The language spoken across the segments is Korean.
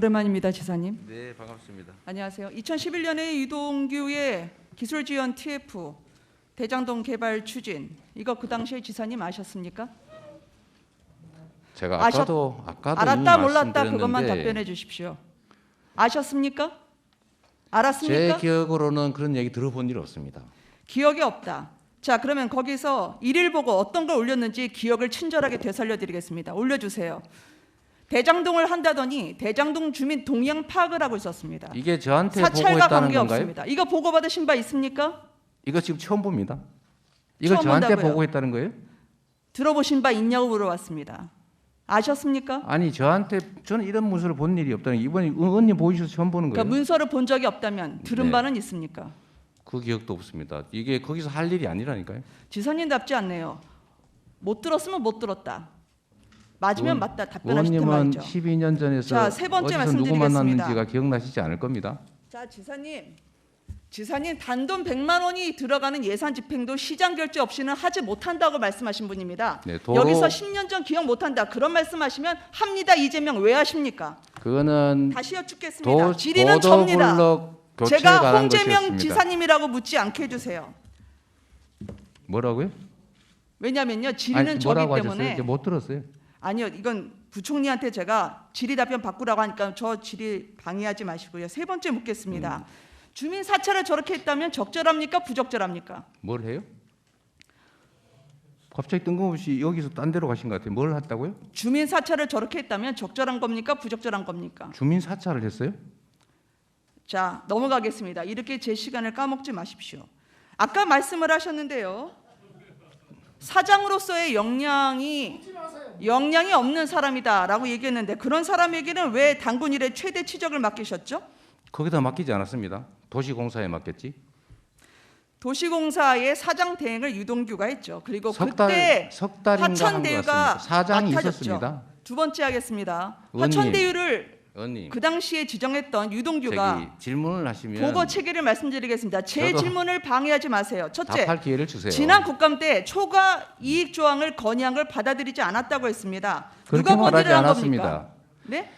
오랜만입니다, 지사님. 네, 반갑습니다. 안녕하세요. 2011년에 유동규의 기술지원 TF 대장동 개발 추진, 이거 그 당시에 지사님 아셨습니까? 제가 아까도 알았다 몰랐다 말씀드렸는데 그것만 답변해 주십시오. 아셨습니까? 알았습니까? 제 기억으로는 그런 얘기 들어본 일 없습니다. 기억이 없다. 자, 그러면 거기서 일일 보고 어떤 걸 올렸는지 기억을 친절하게 되살려 드리겠습니다. 올려주세요. 대장동을 한다더니 대장동 주민 동향 파악을 하고 있었습니다. 이게 저한테 사찰과 보고했다는 관계 건가요? 없습니다. 이거 보고 받으신 바 있습니까? 이거 지금 처음 봅니다. 이거 처음 저한테 본다고요? 보고했다는 거예요? 들어보신 바 있냐고 물어봤습니다. 아셨습니까? 아니 저는 이런 문서를 본 일이 없다는 게 이번에 의원님 보여주셔서 처음 보는 거예요. 그러니까 문서를 본 적이 없다면 들은 네. 바는 있습니까? 그 기억도 없습니다. 이게 거기서 할 일이 아니라니까요. 지사님답지 않네요. 못 들었으면 못 들었다. 맞으면 맞다 답변하실 때 의원님은 말이죠. 12년 전에서 자, 세 번째 어디서 누구 말씀드리겠습니다. 만났는지가 기억나시지 않을 겁니다. 자, 지사님 단돈 100만 원이 들어가는 예산 집행도 시장 결제 없이는 하지 못한다고 말씀하신 분입니다. 네, 여기서 10년 전 기억 못한다 그런 말씀하시면 합니다. 이재명 왜 하십니까? 그거는 다시 여쭙겠습니다. 질의는 접니다. 보도블록 교체에 제가 관한 홍재명 것이었습니다. 지사님이라고 묻지 않게 해주세요. 뭐라고요? 왜냐면요, 질의는 저기 뭐라고 때문에. 하셨어요? 못 들었어요. 아니요, 이건 부총리한테 제가 질의 답변 바꾸라고 하니까 저 질의 방해하지 마시고요. 세 번째 묻겠습니다. 주민 사찰을 저렇게 했다면 적절합니까? 부적절합니까? 뭘 해요? 갑자기 뜬금없이 여기서 딴 데로 가신 것 같아요. 뭘 했다고요? 주민 사찰을 저렇게 했다면 적절한 겁니까? 부적절한 겁니까? 주민 사찰을 했어요? 자, 넘어가겠습니다. 이렇게 제 시간을 까먹지 마십시오. 아까 말씀을 하셨는데요. 사장으로서의 역량이 없는 사람이다라고 얘기했는데 그런 사람에게는 왜 당군 일의 최대 치적을 맡기셨죠? 거기다 맡기지 않았습니다. 도시공사에 맡겼지. 도시공사의 사장 대행을 유동규가 했죠. 그리고 석 그때 달인가 한 것 화천대유가 같습니다. 사장이 맡아졌죠. 있었습니다. 두 번째 하겠습니다. 의원님. 화천대유를 의원님, 그 당시에 지정했던 유동규가 저기 질문을 하시면 보고 체계를 말씀드리겠습니다. 제 저도 질문을 방해하지 마세요. 첫째, 답할 기회를 주세요. 지난 국감 때 초과 이익 조항을 건의한 걸 받아들이지 않았다고 했습니다. 그렇게 누가 말하지 건의를 한 않았습니다. 겁니까? 네?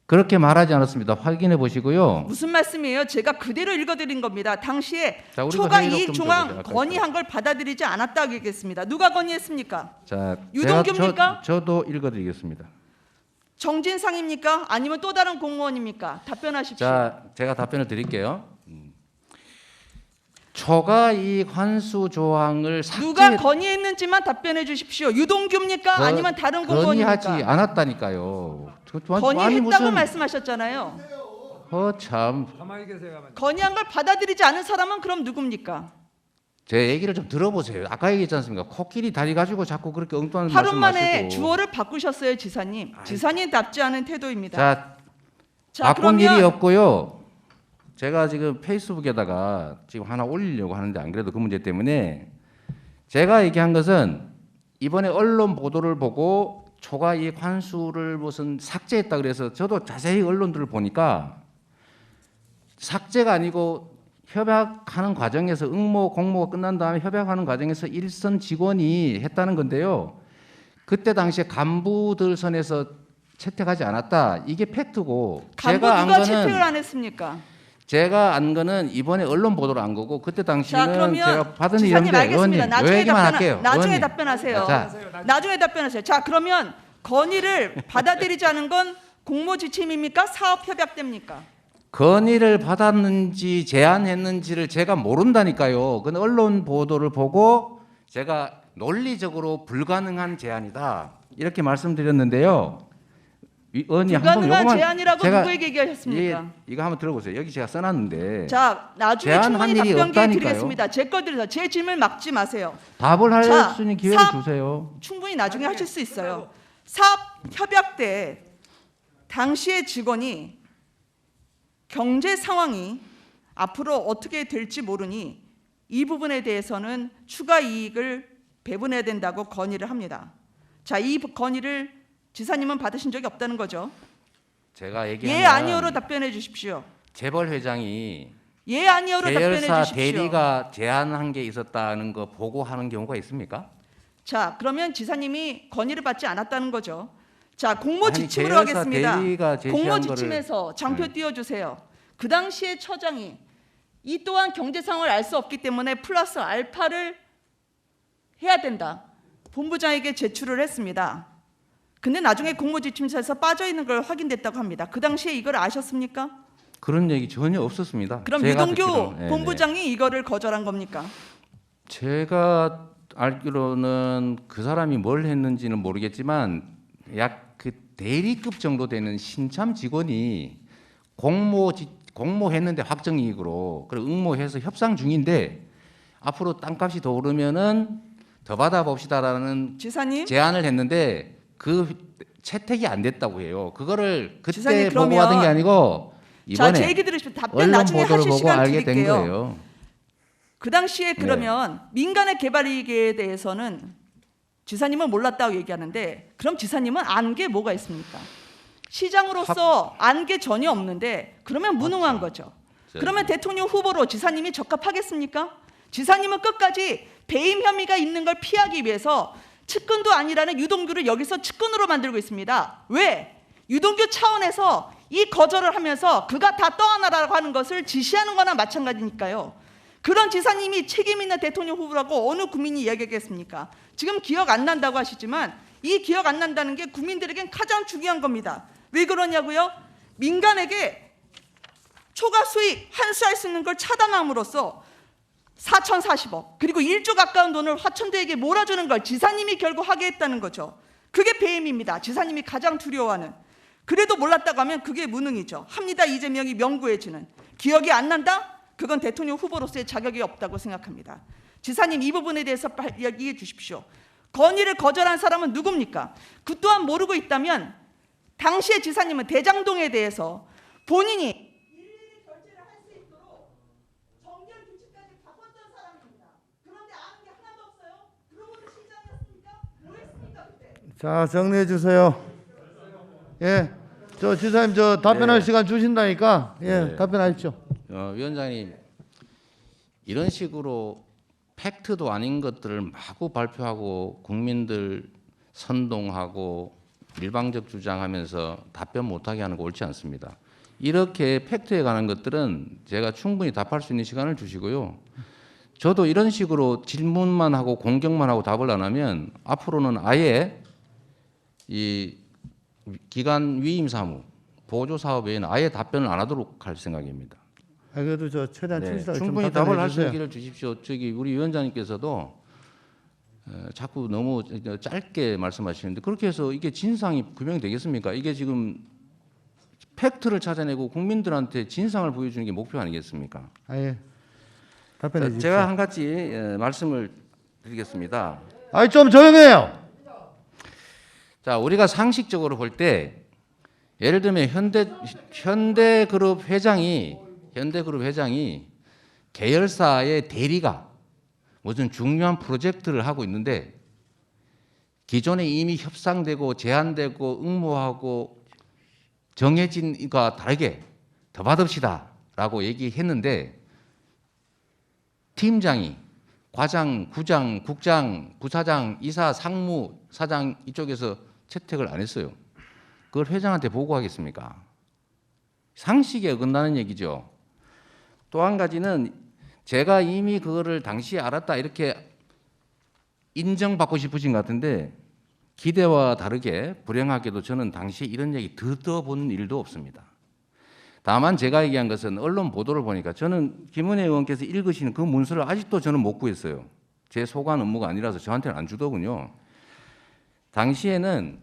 그렇게 말하지 않았습니다. 확인해 보시고요. 무슨 말씀이에요? 제가 그대로 읽어드린 겁니다. 당시에 자, 우리가 초과 회의록 이익 좀 조항 줘보세요. 아까 건의한 걸 받아들이지 않았다고 얘기했습니다. 누가 건의했습니까? 자, 유동규입니까? 저도 읽어드리겠습니다. 정진상입니까? 아니면 또 다른 공무원입니까? 답변하십시오. 자, 제가 답변을 드릴게요. 초과 이익 환수 조항을 누가 건의했는지만 답변해 주십시오. 유동규입니까? 아니면 다른 공무원입니까? 건의하지 않았다니까요. 건의했다고 말씀하셨잖아요. 참. 가만히 계세요. 가만히. 건의한 걸 받아들이지 않은 사람은 그럼 누굽니까? 제 얘기를 좀 들어보세요. 아까 얘기했지 않습니까? 코끼리 다리 가지고 자꾸 그렇게 엉뚱한 하루 말씀 만에 마시고. 주어를 바꾸셨어요, 지사님. 지사님답지 않은 태도입니다. 자, 바꾼 일이 없고요. 제가 지금 페이스북에다가 지금 하나 올리려고 하는데 안 그래도 그 문제 때문에 제가 얘기한 것은 이번에 언론 보도를 보고 초과 이익 환수를 무슨 삭제했다 그래서 저도 자세히 언론들을 보니까 삭제가 아니고 협약하는 과정에서 응모 공모가 끝난 다음에 협약하는 과정에서 일선 직원이 했다는 건데요. 그때 당시에 간부들 선에서 채택하지 않았다. 이게 팩트고 간부 제가 안 누가 거는 채택을 안 했습니까? 제가 안 거는 이번에 언론 보도를 안 거고 그때 자, 당시는 그러면 제가 받은 지사님 일인데 알겠습니다. 의원님 요 얘기만 할게요. 나중에 의원님. 답변하세요. 자, 나중에 답변하세요. 자, 그러면 건의를 받아들이지 않은 건 공모지침입니까? 사업협약됩니까? 건의를 받았는지 제안했는지를 제가 모른다니까요. 그건 언론 보도를 보고 제가 논리적으로 불가능한 제안이다 이렇게 말씀드렸는데요. 의원님 한번 불가능한 요거만 제안이라고 제가 누구에게 얘기하셨습니까? 이거 한번 들어보세요. 여기 제가 써놨는데 자, 나중에 제안한 충분히 일이 답변 기회 없다니까요. 드리겠습니다. 제 거 드려서 제 질문 막지 마세요. 답을 할 자, 수 있는 기회를 사업- 주세요. 충분히 나중에 하실 수 있어요. 사업 협약 때 당시의 직원이 경제 상황이 앞으로 어떻게 될지 모르니 이 부분에 대해서는 추가 이익을 배분해야 된다고 건의를 합니다. 자, 이 건의를 지사님은 받으신 적이 없다는 거죠. 제가 얘기하면 예, 아니오로 답변해 주십시오. 재벌 회장이 예, 아니오로 답변해 계열사 주십시오. 대리가 제안한 게 있었다는 거 보고하는 경우가 있습니까? 자, 그러면 지사님이 건의를 받지 않았다는 거죠. 자, 공모 아니, 지침으로 계열사 하겠습니다. 대리가 제시한 공모 거를 지침에서 장표 띄워주세요. 그 당시에 처장이 이 또한 경제 상황을 알 수 없기 때문에 플러스 알파를 해야 된다. 본부장에게 제출을 했습니다. 근데 나중에 공모 지침서에서 빠져 있는 걸 확인됐다고 합니다. 그 당시에 이걸 아셨습니까? 그런 얘기 전혀 없었습니다. 그럼 제가 유동규 듣기로는. 네네. 본부장이 이거를 거절한 겁니까? 제가 알기로는 그 사람이 뭘 했는지는 모르겠지만 약 그 대리급 정도 되는 신참 직원이 공모했는데 확정이익으로 그리고 응모해서 협상 중인데 앞으로 땅값이 더 오르면은 더 받아봅시다라는 지사님, 제안을 했는데 그 채택이 안 됐다고 해요. 그거를 그때 지사님, 보고 그러면 받은 게 아니고 자, 이번에 제 얘기 들으시면 답변 언론 나중에 보도를 하실 보고 시간 알게 된 드릴게요. 거예요. 그 당시에 그러면 민간의 개발 이익에 대해서는 지사님은 몰랐다고 얘기하는데 그럼 지사님은 안 게 뭐가 있습니까? 시장으로서 안 게 전혀 없는데 그러면 무능한 거죠. 그러면 대통령 후보로 지사님이 적합하겠습니까? 지사님은 끝까지 배임 혐의가 있는 걸 피하기 위해서 측근도 아니라는 유동규를 여기서 측근으로 만들고 있습니다. 왜? 유동규 차원에서 이 거절을 하면서 그가 다 떠안아라고 하는 것을 지시하는 거나 마찬가지니까요. 그런 지사님이 책임 있는 대통령 후보라고 어느 국민이 이야기하겠습니까? 지금 기억 안 난다고 하시지만 이 기억 안 난다는 게 국민들에겐 가장 중요한 겁니다. 왜 그러냐고요? 민간에게 초과 수익 환수할 수 있는 걸 차단함으로써 4,040억 그리고 1조 가까운 돈을 화천대에게 몰아주는 걸 지사님이 결국 하게 했다는 거죠. 그게 배임입니다. 지사님이 가장 두려워하는. 그래도 몰랐다고 하면 그게 무능이죠. 합니다. 이재명이 명구해지는. 기억이 안 난다? 그건 대통령 후보로서의 자격이 없다고 생각합니다. 지사님 이 부분에 대해서 이야기해 주십시오. 건의를 거절한 사람은 누굽니까? 그 또한 모르고 있다면 당시의 지사님은 대장동에 대해서 본인이 일일이 결제를 할 수 있도록 정결 규칙까지 바꿨던 사람입니다. 그런데 아는 게 하나도 없어요. 그러고도 시장이었습니까? 뭐 했습니까 그때? 자, 정리해 주세요. 예, 저 지사님 저 답변할 네. 시간 주신다니까 예, 네. 답변하십시오. 위원장님 이런 식으로 팩트도 아닌 것들을 마구 발표하고 국민들 선동하고 일방적 주장하면서 답변 못하게 하는 거 옳지 않습니다. 이렇게 팩트에 관한 것들은 제가 충분히 답할 수 있는 시간을 주시고요. 저도 이런 식으로 질문만 하고 공격만 하고 답을 안 하면 앞으로는 아예 이 기관 위임 사무 보조 사업 외에는 아예 답변을 안 하도록 할 생각입니다. 아, 그래도 저 최대한 네, 충실하게 충분히 좀 답을 답변해 할 수 주세요. 있기를 주십시오. 저기 우리 위원장님께서도 자꾸 너무 짧게 말씀하시는데 그렇게 해서 이게 진상이 규명이 되겠습니까? 이게 지금 팩트를 찾아내고 국민들한테 진상을 보여주는 게 목표 아니겠습니까? 아, 예. 답변해 주십시오. 제가 한 가지 말씀을 드리겠습니다. 아이 좀 조용해요. 자, 우리가 상식적으로 볼 때 예를 들면 현대그룹 회장이 계열사의 대리가 무슨 중요한 프로젝트를 하고 있는데 기존에 이미 협상되고 제안되고 응모하고 정해진 것과 다르게 더 받읍시다라고 얘기했는데 팀장이 과장, 부장, 국장, 부사장, 이사, 상무, 사장 이쪽에서 채택을 안 했어요. 그걸 회장한테 보고하겠습니까? 상식에 어긋나는 얘기죠. 또 한 가지는 제가 이미 그거를 당시에 알았다 이렇게 인정받고 싶으신 것 같은데 기대와 다르게 불행하게도 저는 당시에 이런 얘기 들어본 일도 없습니다. 다만 제가 얘기한 것은 언론 보도를 보니까 저는 김은혜 의원께서 읽으시는 그 문서를 아직도 저는 못 구했어요. 제 소관 업무가 아니라서 저한테는 안 주더군요. 당시에는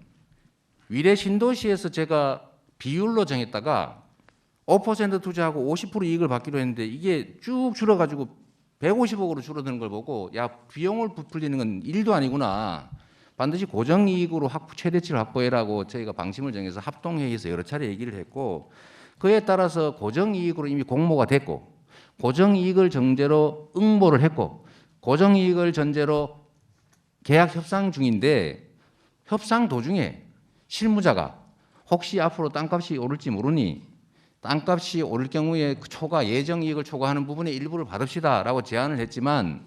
위례 신도시에서 제가 비율로 정했다가 5% 투자하고 50% 이익을 받기로 했는데 이게 쭉 줄어가지고 150억으로 줄어드는 걸 보고 야 비용을 부풀리는 건 일도 아니구나. 반드시 고정이익으로 최대치를 확보해라고 저희가 방침을 정해서 합동회의에서 여러 차례 얘기를 했고 그에 따라서 고정이익으로 이미 공모가 됐고 고정이익을 전제로 응모를 했고 고정이익을 전제로 계약 협상 중인데 협상 도중에 실무자가 혹시 앞으로 땅값이 오를지 모르니 땅값이 오를 경우에 예정이익을 초과하는 부분의 일부를 받읍시다라고 제안을 했지만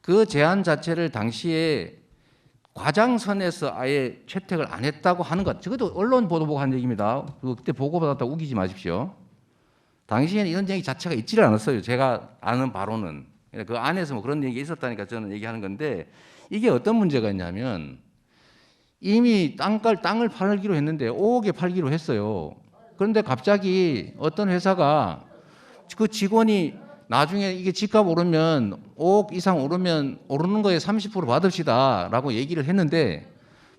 그 제안 자체를 당시에 과장선에서 아예 채택을 안 했다고 하는 것. 저것도 언론 보도 보고 한 얘기입니다. 그때 보고받았다 우기지 마십시오. 당시에는 이런 얘기 자체가 있지를 않았어요. 제가 아는 바로는. 그 안에서 뭐 그런 얘기가 있었다니까 저는 얘기하는 건데, 이게 어떤 문제가 있냐면 이미 땅을 팔기로 했는데 5억에 팔기로 했어요. 그런데 갑자기 어떤 회사가 그 직원이 나중에 이게 집값 오르면 5억 이상 오르는 거에 30% 받읍시다라고 얘기를 했는데,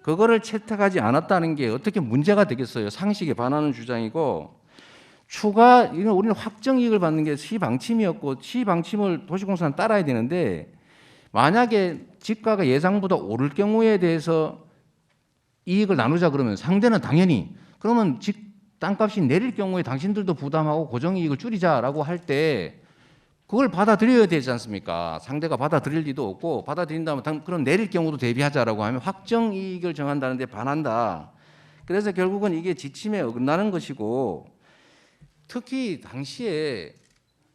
그거를 채택하지 않았다는 게 어떻게 문제가 되겠어요? 상식에 반하는 주장이고, 이건 우리는 확정 이익을 받는 게 시방침이었고, 시방침을 도시공사는 따라야 되는데, 만약에 집가가 예상보다 오를 경우에 대해서 이익을 나누자 그러면 상대는 당연히, 그러면 땅값이 내릴 경우에 당신들도 부담하고 고정이익을 줄이자라고 할 때 그걸 받아들여야 되지 않습니까? 상대가 받아들일 리도 없고, 받아들인다면 그럼 내릴 경우도 대비하자라고 하면 확정 이익을 정한다는데 반한다. 그래서 결국은 이게 지침에 어긋나는 것이고, 특히 당시에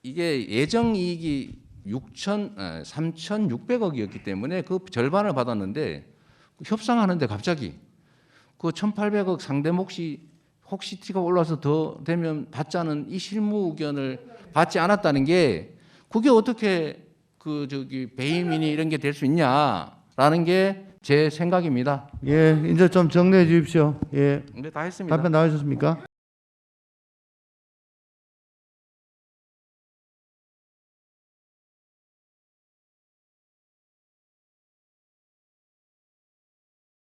이게 예정 이익이 3,600억이었기 때문에 그 절반을 받았는데, 협상하는데 갑자기 그 1,800억 상대 몫이 혹시 티가 올라서 더 되면 받자는 이 실무 의견을 받지 않았다는 게, 그게 어떻게 배임이니 이런 게 될 수 있냐라는 게 제 생각입니다. 예, 이제 좀 정리해 주십시오. 예, 네, 다 했습니다. 답변 나오셨습니까?